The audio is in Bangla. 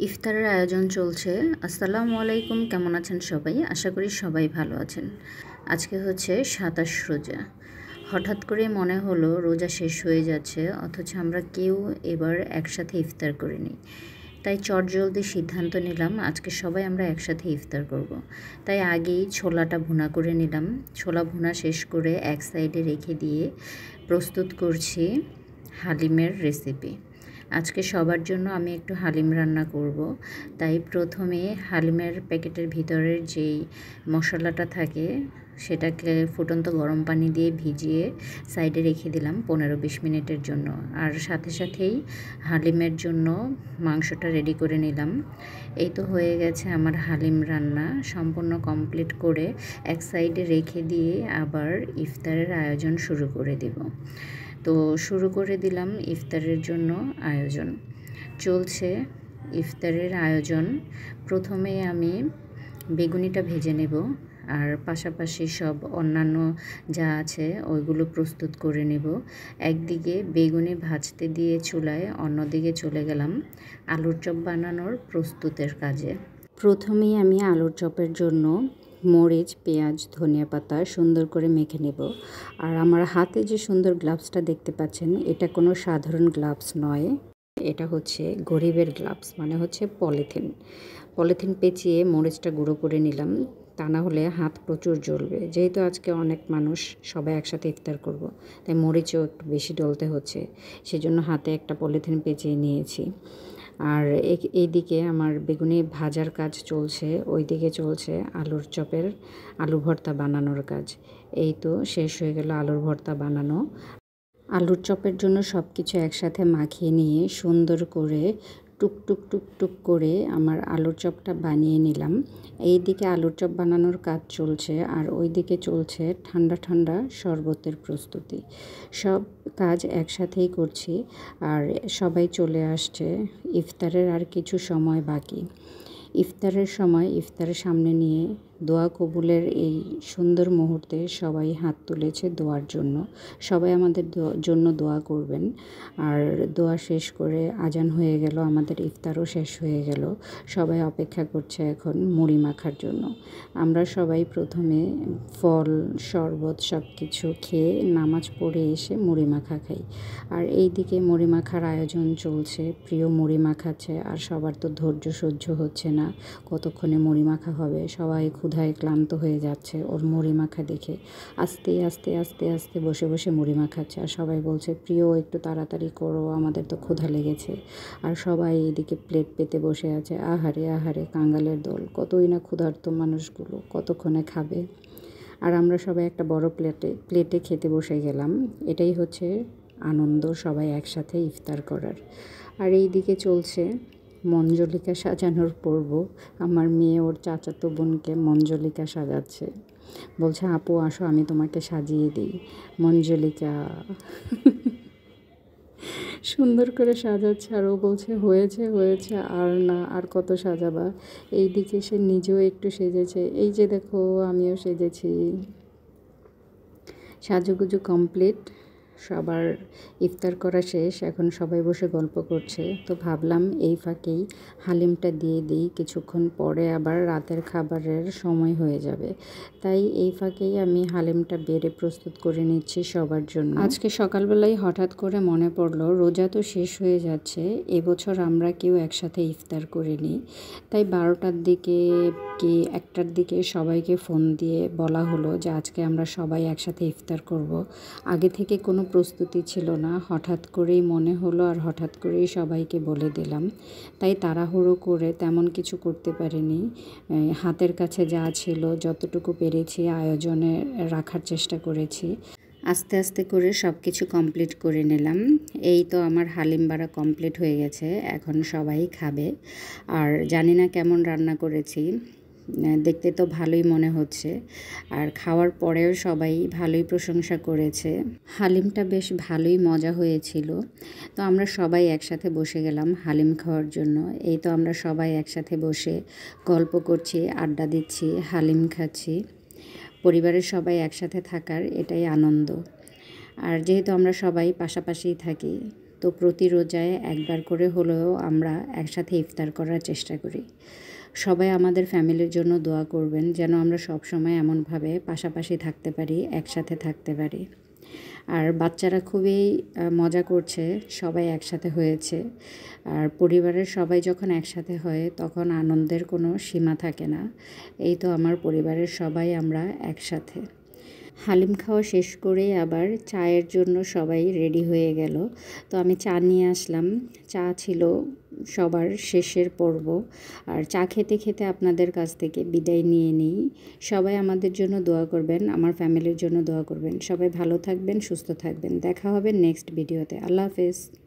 ইফতারের আয়োজন চলছে। আসসালামু আলাইকুম, কেমন আছেন সবাই? আশা করি সবাই ভালো আছেন। আজকে হচ্ছে ২৭ রোজা। হঠাৎ করে মনে হলো রোজা শেষ হয়ে যাচ্ছে, অথচ আমরা কেউ এবার একসাথে ইফতার করিনি। তাই চটজলদি সিদ্ধান্ত নিলাম আজকে সবাই আমরা একসাথে ইফতার করব। তাই আগেই ছোলাটা ভুনা করে নিলাম। ছোলা ভুনা শেষ করে এক সাইডে রেখে দিয়ে প্রস্তুত করছি হালিমের রেসিপি। আজকে সবার জন্য আমি একটু হালিম রান্না করব। তাই প্রথমে হালিমের প্যাকেটের ভিতরের যেই মশলাটা থাকে সেটাকে ফুটন্ত গরম পানি দিয়ে ভিজিয়ে সাইডে রেখে দিলাম ১৫-২০ মিনিটের জন্য। আর সাথে সাথেই হালিমের জন্য মাংসটা রেডি করে নিলাম। এই তো হয়ে গেছে আমার হালিম রান্না সম্পূর্ণ কমপ্লিট করে এক সাইডে রেখে দিয়ে আবার ইফতারের আয়োজন শুরু করে দেব। তো শুরু করে দিলাম ইফতারের জন্য আয়োজন। চলছে ইফতারের আয়োজন। প্রথমে আমি বেগুনিটা ভেজে নেব, আর পাশাপাশি সব অন্যান্য যা আছে ওইগুলো প্রস্তুত করে নেব। একদিকে বেগুনি ভাজতে দিয়ে চুলায়, অন্যদিকে চলে গেলাম আলুর চপ বানানোর প্রস্তুতের কাজে। প্রথমেই আমি আলুর চপের জন্য মরিচ, পেঁয়াজ, ধনিয়া পাতা সুন্দর করে মেখে নেব। আর আমার হাতে যে সুন্দর গ্লাভসটা দেখতে পাচ্ছেন, এটা কোনো সাধারণ গ্লাভস নয়, এটা হচ্ছে গরিবের গ্লাভস, মানে হচ্ছে পলিথিন পেঁচিয়ে মরিচটা গুঁড়ো করে নিলাম, তা না হলে হাত প্রচুর জ্বলবে। যেহেতু আজকে অনেক মানুষ, সবাই একসাথে ইফতার করব, তাই মরিচও একটু বেশি ডলতে হচ্ছে, সেজন্য হাতে একটা পলিথিন পেঁচিয়ে নিয়েছি। আর এইদিকে আমার বেগুনি ভাজার কাজ চলছে, ওইদিকে চলছে আলুর চপের আলু ভর্তা বানানোর কাজ। এই তো শেষ হয়ে গেল আলুর ভর্তা বানানো। আলুর চপের জন্য সব কিছু একসাথে মাখিয়ে নিয়ে সুন্দর করে টুক টুক করে আমার আলুর চপটা বানিয়ে নিলাম। এইদিকে আলুর চপ বানানোর কাজ চলছে, আর ওইদিকে চলছে ঠান্ডা ঠান্ডা শরবতের প্রস্তুতি। সব কাজ একসাথেই করছি, আর সবাই চলে আসছে। ইফতারের আর কিছু সময় বাকি। ইফতারের সময় ইফতারের সামনে নিয়ে দোয়া কবুলের এই সুন্দর মুহূর্তে সবাই হাত তুলেছে দোয়ার জন্য। সবাই আমাদের জন্য দোয়া করবেন। আর দোয়া শেষ করে আজান হয়ে গেল, আমাদের ইফতারও শেষ হয়ে গেল। সবাই অপেক্ষা করছে এখন মুড়ি মাখার জন্য। আমরা সবাই প্রথমে ফল, শরবত সব কিছু খেয়ে নামাজ পড়ে এসে মুড়ি মাখা খাই। আর এইদিকে মুড়ি মাখার আয়োজন চলছে, প্রিয় মুড়ি মাখাচ্ছে। আর সবার তো ধৈর্য সহ্য হচ্ছে না, কতক্ষণে মুড়ি মাখা হবে। সবাই ক্ষুধায় ক্লান্ত হয়ে যাচ্ছে ওর মুড়ি মাখা দেখে। আস্তে আস্তে আস্তে আস্তে বসে বসে মুড়ি মাখাচ্ছে, আর সবাই বলছে প্রিয় একটু তাড়াতাড়ি করো, আমাদের তো ক্ষুধা লেগেছে। আর সবাই এদিকে প্লেট পেতে বসে আছে। আহারে আহারে কাঙ্গালের দল, কতই না ক্ষুধার্ত মানুষগুলো, কতক্ষণে খাবে। আর আমরা সবাই একটা বড় প্লেটে খেতে বসে গেলাম। এটাই হচ্ছে আনন্দ, সবাই একসাথে ইফতার করার। আর এই দিকে চলছে মঞ্জলিকা সাজানোর পর্ব। আমার মেয়ে ওর চাচাতো বোনকে মঞ্জলিকা সাজাচ্ছে, বলছে আপু আসো আমি তোমাকে সাজিয়ে দিই। মঞ্জলিকা সুন্দর করে সাজাচ্ছে, আর ও বলছে হয়েছে হয়েছে, আর না, আর কত সাজাবা। এই দিকে সে নিজেও একটু সেজেছে, এই যে দেখো আমিও সেজেছি। সাজুগুজু কমপ্লিট, সবার ইফতার করা শেষ। এখন সবাই বসে গল্প করছে, তো ভাবলাম এই ফাঁকেই হালিমটা দিয়ে দিই, কিছুক্ষণ পরে আবার রাতের খাবারের সময় হয়ে যাবে। তাই এই ফাঁকেই আমি হালিমটা বেড়ে প্রস্তুত করে নিচ্ছি সবার জন্য। আজকে সকালবেলায় হঠাৎ করে মনে পড়লো রোজা তো শেষ হয়ে যাচ্ছে, এবছর আমরা কেউ একসাথে ইফতার করিনি। তাই ১২টার দিকে কি ১টার দিকে সবাইকে ফোন দিয়ে বলা হলো যে আজকে আমরা সবাই একসাথে ইফতার করব। আগে থেকে কোনো প্রস্তুতি ছিল না, হঠাৎ করেই মনে হলো, আর হঠাৎ করেই সবাইকে বলে দিলাম। তাই তাড়াহুড়ো করে তেমন কিছু করতে পারিনি। হাতের কাছে যা ছিল যতটুকু পেরেছি আয়োজনে রাখার চেষ্টা করেছি। আস্তে আস্তে করে সব কিছু কমপ্লিট করে নিলাম। এই তো আমার হালিম বাড়া কমপ্লিট হয়ে গেছে, এখন সবাই খাবে। আর জানি না কেমন রান্না করেছি, দেখতে তো ভালোই মনে হচ্ছে। আর খাওয়ার পরেও সবাই ভালোই প্রশংসা করেছে। হালিমটা বেশ ভালোই মজা হয়েছিল। তো আমরা সবাই একসাথে বসে গেলাম হালিম খাওয়ার জন্য। এই তো আমরা সবাই একসাথে বসে গল্প করছি, আড্ডা দিচ্ছি, হালিম খাচ্ছি। পরিবারের সবাই একসাথে থাকার এটাই আনন্দ। আর যেহেতু আমরা সবাই পাশাপাশিই থাকি, তো প্রতি রোজায় একবার করে হলেও আমরা একসাথে ইফতার করার চেষ্টা করি। সবাই আমাদের ফ্যামিলির জন্য দোয়া করবেন যেন আমরা সব সময় এমনভাবে পাশাপাশি থাকতে পারি, একসাথে থাকতে পারি। আর বাচ্চারা খুবই মজা করছে, সবাই একসাথে হয়েছে। আর পরিবারের সবাই যখন একসাথে হয় তখন আনন্দের কোনো সীমা থাকে না। এই তো আমার পরিবারের সবাই আমরা একসাথে। হালিম খাওয়া শেষ করেই আবার চায়ের জন্য সবাই রেডি হয়ে গেল। তো আমি চা নিয়ে আসলাম। চা ছিল সবার শেষের পর্ব। আর চা খেতে খেতে আপনাদের কাছ থেকে বিদায় নিয়ে নিই। সবাই আমাদের জন্য দোয়া করবেন, আমার ফ্যামিলির জন্য দোয়া করবেন। সবাই ভালো থাকবেন, সুস্থ থাকবেন। দেখা হবে নেক্সট ভিডিওতে। আল্লাহ হাফেজ।